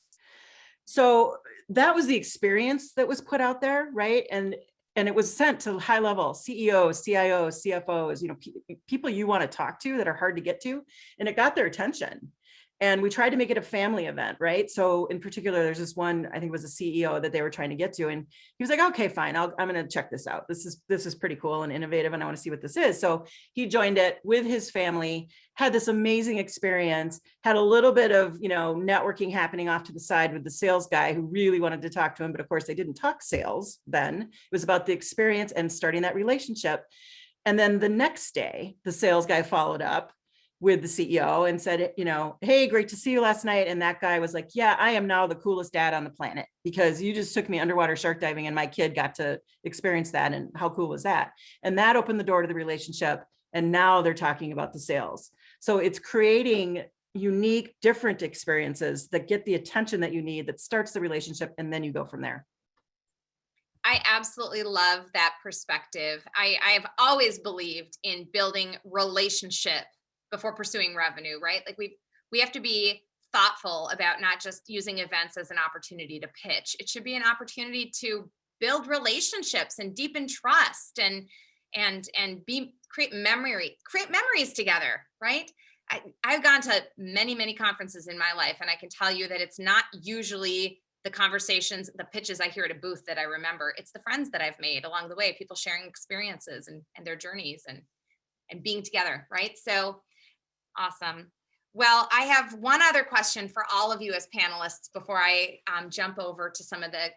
Speaker 4: So that was the experience that was put out there, right? And it was sent to high level CEOs, CIOs, CFOs, people you want to talk to that are hard to get to, and it got their attention. And we tried to make it a family event, right? So in particular, there's this one, I think it was a CEO that they were trying to get to, and he was like, okay, fine, I'm going to check this out. This is pretty cool and innovative, and I want to see what this is. So he joined it with his family, had this amazing experience, had a little bit of, networking happening off to the side with the sales guy who really wanted to talk to him. But of course, they didn't talk sales then. It was about the experience and starting that relationship. And then the next day, the sales guy followed up with the CEO and said, you know, hey, great to see you last night. And that guy was like, yeah, I am now the coolest dad on the planet because you just took me underwater shark diving and my kid got to experience that. And how cool was that? And that opened the door to the relationship. And now they're talking about the sales. So it's creating unique, different experiences that get the attention that you need, that starts the relationship, and then you go from there.
Speaker 1: I absolutely love that perspective. I have always believed in building relationship before pursuing revenue, right? Like we have to be thoughtful about not just using events as an opportunity to pitch. It should be an opportunity to build relationships and deepen trust and create memories together, right? I've gone to many conferences in my life, and I can tell you that it's not usually the conversations, the pitches I hear at a booth that I remember. It's the friends that I've made along the way, people sharing experiences and their journeys and being together, right? So awesome. Well, I have one other question for all of you as panelists before I jump over to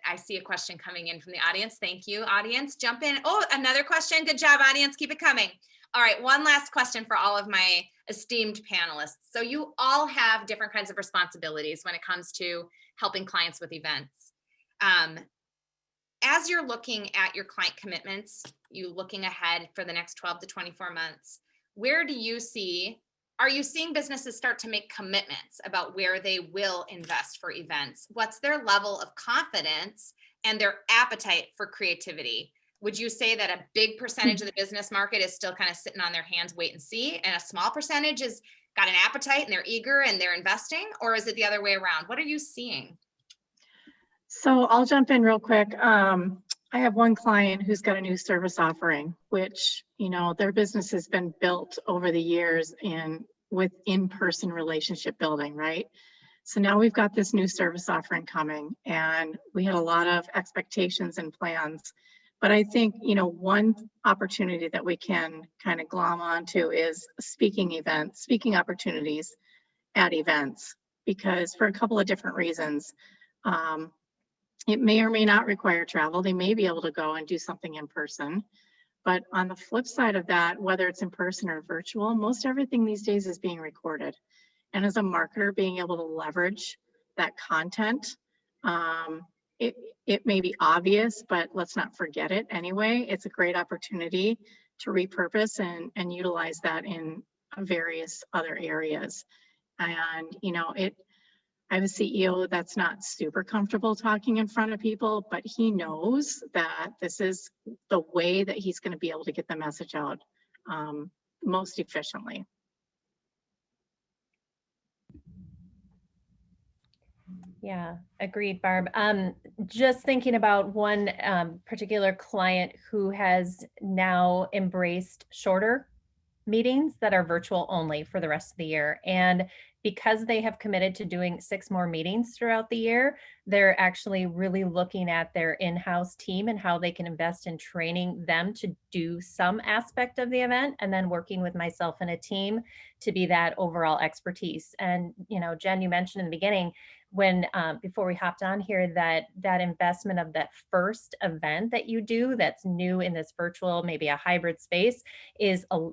Speaker 1: I see a question coming in from the audience. Thank you, audience. Jump in. Oh, another question. Good job, audience. Keep it coming. All right, one last question for all of my esteemed panelists. So you all have different kinds of responsibilities when it comes to helping clients with events. As you're looking at your client commitments, you looking ahead for the next 12 to 24 months, where do you see, are you seeing businesses start to make commitments about where they will invest for events? What's their level of confidence and their appetite for creativity? Would you say that a big percentage of the business market is still kind of sitting on their hands, wait and see, and a small percentage is got an appetite and they're eager and they're investing? Or is it the other way around? What are you seeing?
Speaker 2: So I'll jump in real quick. I have one client who's got a new service offering, which, you know, their business has been built over the years with in-person relationship building, right? So now we've got this new service offering coming, and we had a lot of expectations and plans. But I think, you know, one opportunity that we can kind of glom onto is speaking opportunities at events, because for a couple of different reasons, it may or may not require travel. They may be able to go and do something in person. But on the flip side of that, whether it's in person or virtual, most everything these days is being recorded. And as a marketer, being able to leverage that content, it may be obvious, but let's not forget it anyway. It's a great opportunity to repurpose and utilize that in various other areas. And, you know, I have a CEO that's not super comfortable talking in front of people, but he knows that this is the way that he's going to be able to get the message out most efficiently.
Speaker 3: Yeah, agreed, Barb. Just thinking about one particular client who has now embraced shorter meetings that are virtual only for the rest of the year. And because they have committed to doing 6 more meetings throughout the year, they're actually really looking at their in-house team and how they can invest in training them to do some aspect of the event, and then working with myself and a team to be that overall expertise. And, you know, Jen, you mentioned in the beginning, when before we hopped on here, that investment of that first event that you do that's new in this virtual, maybe a hybrid space, is a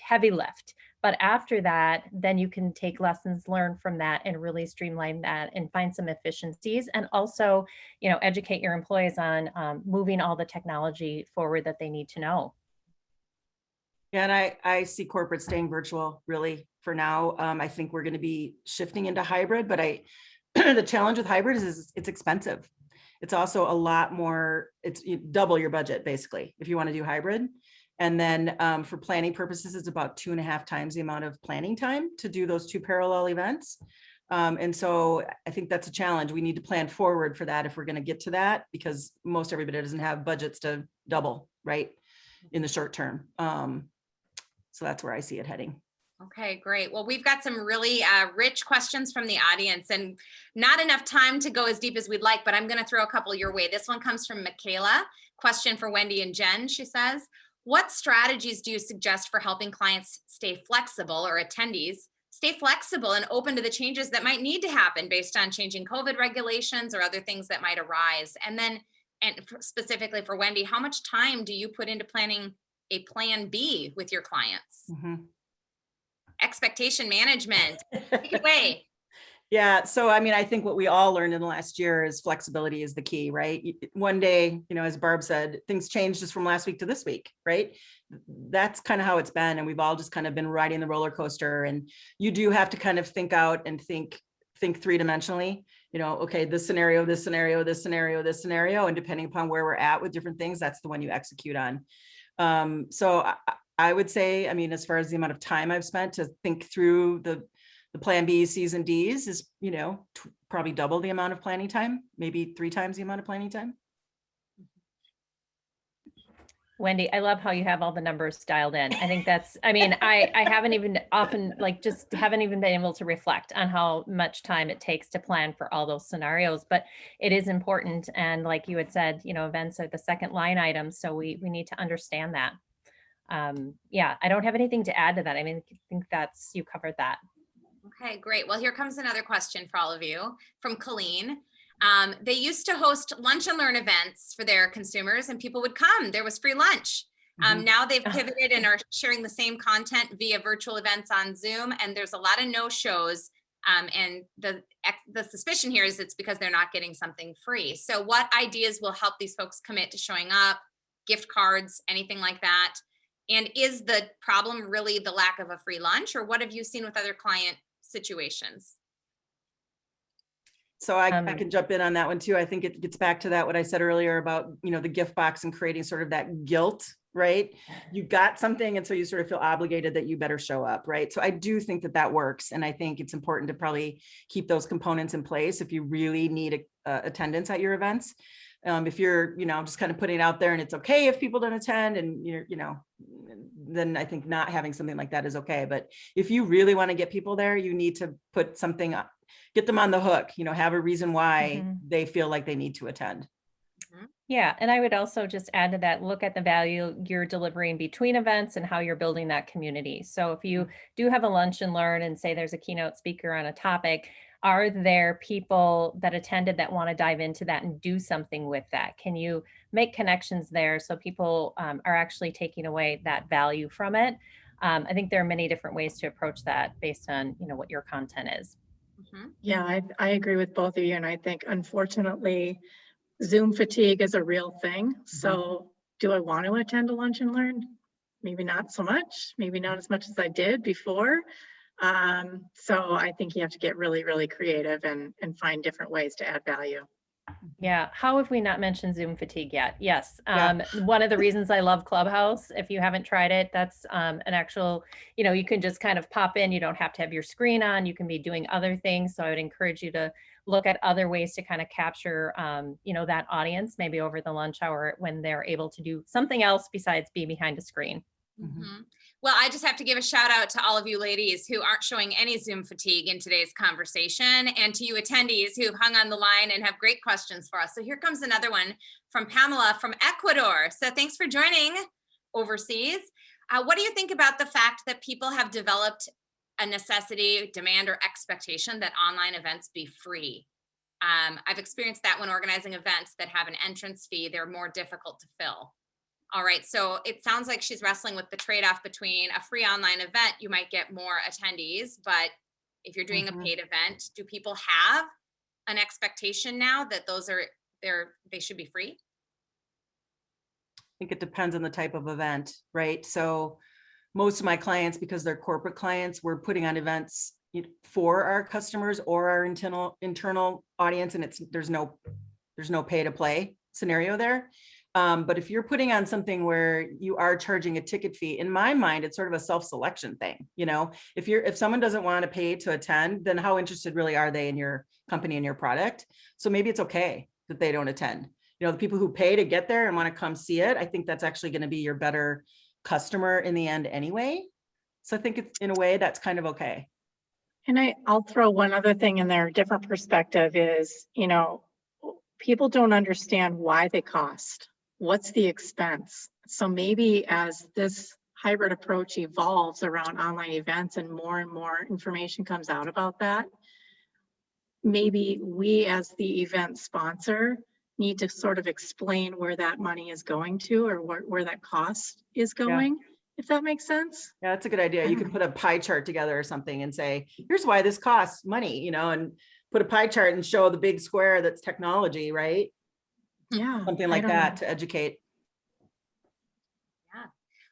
Speaker 3: heavy lift. But after that, then you can take lessons learned from that and really streamline that and find some efficiencies, and also, you know, educate your employees on moving all the technology forward that they need to know.
Speaker 4: Yeah, and I see corporate staying virtual really for now. I think we're going to be shifting into hybrid, but the challenge with hybrid is it's expensive. It's also a lot more, you double your budget basically if you want to do hybrid. And then for planning purposes, it's about 2.5 times the amount of planning time to do those 2 parallel events. And so I think that's a challenge. We need to plan forward for that if we're going to get to that, because most everybody doesn't have budgets to double, right, in the short term. So that's where I see it heading.
Speaker 1: Okay, great. Well, we've got some really rich questions from the audience, and not enough time to go as deep as we'd like, but I'm going to throw a couple your way. This one comes from Michaela. Question for Wendy and Jen. She says, what strategies do you suggest for helping clients stay flexible, or attendees stay flexible and open to the changes that might need to happen based on changing COVID regulations or other things that might arise? And then, and specifically for Wendy, how much time do you put into planning a plan B with your clients?
Speaker 4: Mm-hmm.
Speaker 1: expectation management. Take it away.
Speaker 4: Yeah. So, I mean, I think what we all learned in the last year is flexibility is the key, right? One day, as Barb said, things changed just from last week to this week, right? That's kind of how it's been. And we've all just kind of been riding the roller coaster. And you do have to kind of think out and think three-dimensionally, okay, this scenario, this scenario, this scenario, this scenario. And depending upon where we're at with different things, that's the one you execute on. So I would say, I mean, as far as the amount of time I've spent to think through the plan B, C's and D's is, probably double the amount of planning time, maybe 3 times the amount of planning time.
Speaker 3: Wendy, I love how you have all the numbers dialed in. I think that's, I mean, I haven't even often, just haven't even been able to reflect on how much time it takes to plan for all those scenarios, but it is important. And like you had said, events are the second line item. So we need to understand that. Yeah, I don't have anything to add to that. I mean, I think you covered that.
Speaker 1: Okay, great. Well, here comes another question for all of you from Colleen. They used to host lunch and learn events for their consumers and people would come. There was free lunch. Now they've pivoted and are sharing the same content via virtual events on Zoom. And there's a lot of no-shows. And the suspicion here is it's because they're not getting something free. So what ideas will help these folks commit to showing up, gift cards, anything like that? And is the problem really the lack of a free lunch, or what have you seen with other client situations?
Speaker 4: So I can jump in on that one too. I think it gets back to that, what I said earlier about, the gift box and creating sort of that guilt, right? You got something. And so you sort of feel obligated that you better show up, right? So I do think that works. And I think it's important to probably keep those components in place if you really need attendance at your events. If you're, just kind of putting it out there and it's okay if people don't attend and then I think not having something like that is okay. But if you really want to get people there, you need to put something up, get them on the hook, have a reason why they feel like they need to attend.
Speaker 3: Yeah. And I would also just add to that, look at the value you're delivering between events and how you're building that community. So if you do have a lunch and learn and say there's a keynote speaker on a topic, are there people that attended that want to dive into that and do something with that? Can you make connections there so people are actually taking away that value from it? I think there are many different ways to approach that based on, what your content is.
Speaker 2: Yeah, I agree with both of you. And I think, unfortunately, Zoom fatigue is a real thing. So do I want to attend a lunch and learn? Maybe not so much, maybe not as much as I did before. So I think you have to get really, really creative and find different ways to add value.
Speaker 3: Yeah. How have we not mentioned Zoom fatigue yet? Yes. One of the reasons I love Clubhouse, if you haven't tried it, that's an actual, you can just kind of pop in. You don't have to have your screen on. You can be doing other things. So I would encourage you to look at other ways to kind of capture, that audience, maybe over the lunch hour when they're able to do something else besides be behind a screen.
Speaker 1: Well, I just have to give a shout out to all of you ladies who aren't showing any Zoom fatigue in today's conversation, and to you attendees who've hung on the line and have great questions for us. So here comes another one from Pamela from Ecuador. So thanks for joining overseas. What do you think about the fact that people have developed a necessity, demand, or expectation that online events be free? I've experienced that when organizing events that have an entrance fee, they're more difficult to fill. All right, so it sounds like she's wrestling with the trade-off between a free online event, you might get more attendees, but if you're doing a paid event, do people have an expectation now that they should be free?
Speaker 4: I think it depends on the type of event, right? So most of my clients, because they're corporate clients, we're putting on events for our customers or our internal audience, and there's no pay to play scenario there. But if you're putting on something where you are charging a ticket fee, in my mind, it's sort of a self-selection thing. If someone doesn't want to pay to attend, then how interested really are they in your company and your product? So maybe it's okay that they don't attend. The people who pay to get there and want to come see it, I think that's actually going to be your better customer in the end anyway. So I think it's, in a way, that's kind of okay.
Speaker 2: And I'll throw one other thing in there. Different perspective is, people don't understand why they cost. What's the expense? So maybe as this hybrid approach evolves around online events and more information comes out about that, maybe we as the event sponsor need to sort of explain where that money is going to, or where that cost is going, if that makes sense.
Speaker 4: Yeah, that's a good idea. You can put a pie chart together or something and say, here's why this costs money, and put a pie chart and show the big square that's technology, right?
Speaker 2: Yeah.
Speaker 4: Something like that to educate.
Speaker 1: Yeah.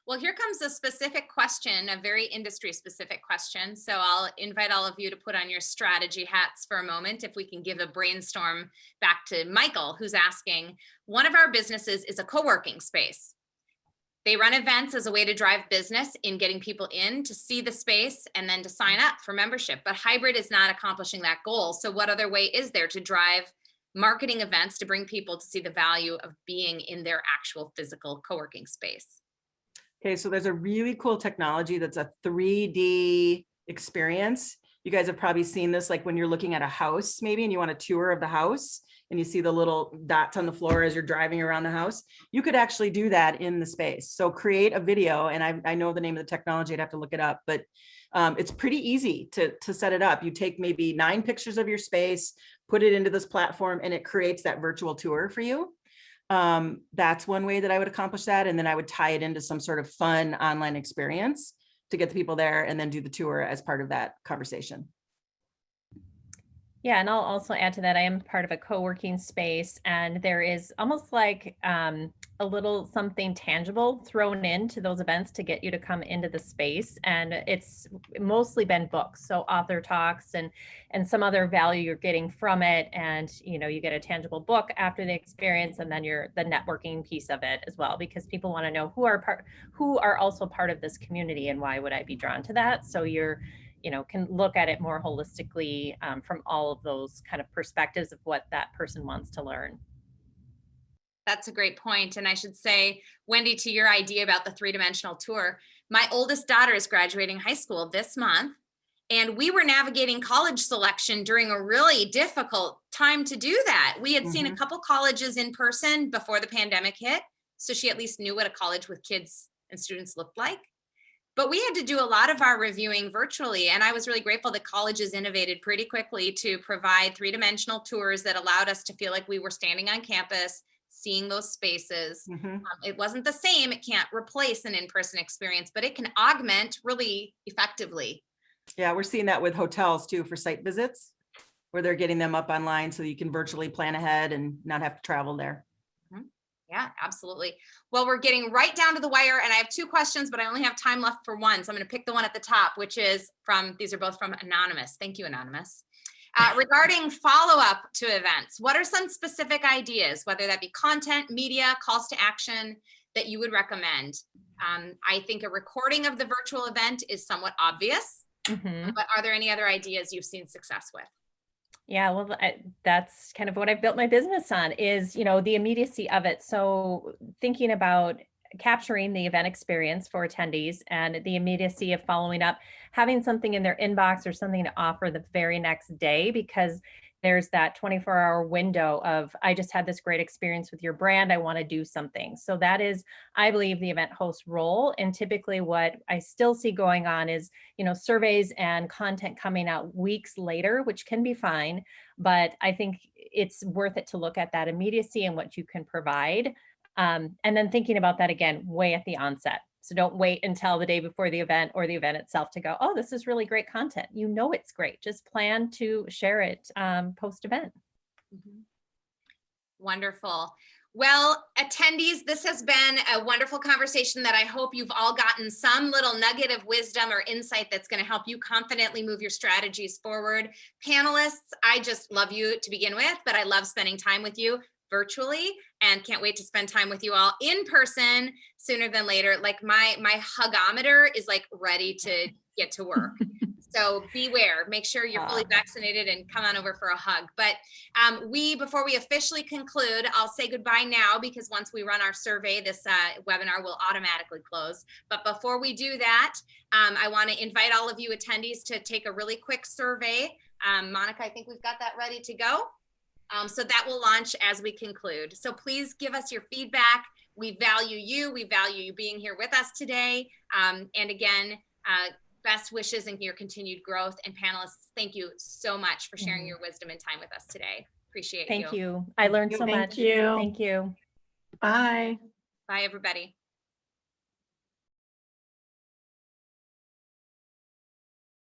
Speaker 1: Well, here comes a specific question, a very industry specific question. So I'll invite all of you to put on your strategy hats for a moment. If we can give a brainstorm back to Michael, who's asking, one of our businesses is a co-working space. They run events as a way to drive business in getting people in to see the space and then to sign up for membership. But hybrid is not accomplishing that goal. So what other way is there to drive marketing events to bring people to see the value of being in their actual physical co-working space?
Speaker 4: Okay, so there's a really cool technology that's a 3D experience. You guys have probably seen this, like when you're looking at a house maybe and you want a tour of the house and you see the little dots on the floor as you're driving around the house. You could actually do that in the space. So create a video, and I know the name of the technology, I'd have to look it up, but it's pretty easy to set it up. You take maybe 9 pictures of your space, put it into this platform, and it creates that virtual tour for you. That's one way that I would accomplish that. And then I would tie it into some sort of fun online experience to get the people there and then do the tour as part of that conversation.
Speaker 3: Yeah, and I'll also add to that, I am part of a co-working space, and there is almost like a little something tangible thrown into those events to get you to come into the space. And it's mostly been books, so author talks and some other value you're getting from it. And you get a tangible book after the experience, and then the networking piece of it as well, because people want to know who are also part of this community and why would I be drawn to that. So you're can look at it more holistically from all of those kind of perspectives of what that person wants to learn.
Speaker 1: That's a great point. And I should say, Wendy, to your idea about the 3-dimensional tour, my oldest daughter is graduating high school this month, and we were navigating college selection during a really difficult time to do that. We had seen a couple colleges in person before the pandemic hit, so she at least knew what a college with kids and students looked like. But we had to do a lot of our reviewing virtually. And I was really grateful that colleges innovated pretty quickly to provide 3-dimensional tours that allowed us to feel like we were standing on campus, seeing those spaces. It wasn't the same. It can't replace an in-person experience, but it can augment really effectively.
Speaker 4: Yeah, we're seeing that with hotels too for site visits, where they're getting them up online so you can virtually plan ahead and not have to travel there.
Speaker 1: Yeah, absolutely. Well, we're getting right down to the wire, and I have 2 questions, but I only have time left for one. So I'm going to pick the one at the top, which is these are both from Anonymous. Thank you, Anonymous. Regarding follow-up to events, what are some specific ideas, whether that be content, media, calls to action, that you would recommend? I think a recording of the virtual event is somewhat obvious, but are there any other ideas you've seen success with?
Speaker 3: Yeah, well, that's kind of what I've built my business on is, the immediacy of it. So thinking about capturing the event experience for attendees and the immediacy of following up, having something in their inbox or something to offer the very next day, because there's that 24-hour window of, I just had this great experience with your brand, I want to do something. So that is, I believe, the event host role. And typically what I still see going on is, surveys and content coming out weeks later, which can be fine, but I think it's worth it to look at that immediacy and what you can provide. And then thinking about that again, way at the onset. So don't wait until the day before the event or the event itself to go, oh, this is really great content. It's great. Just plan to share it post-event.
Speaker 1: Wonderful. Well, attendees, this has been a wonderful conversation that I hope you've all gotten some little nugget of wisdom or insight that's going to help you confidently move your strategies forward. Panelists, I just love you to begin with, but I love spending time with you virtually and can't wait to spend time with you all in person sooner than later. Like my hugometer is like ready to get to work. So beware, make sure you're fully vaccinated and come on over for a hug. But before we officially conclude, I'll say goodbye now, because once we run our survey, this webinar will automatically close. But before we do that, I want to invite all of you attendees to take a really quick survey. Monica, I think we've got that ready to go. So that will launch as we conclude. So please give us your feedback. We value you. We value you being here with us today. And again, best wishes in your continued growth. And panelists, thank you so much for sharing your wisdom and time with us today. Appreciate you.
Speaker 3: Thank you. I learned so much.
Speaker 2: Thank you.
Speaker 3: Thank you.
Speaker 2: Bye.
Speaker 1: Bye, everybody.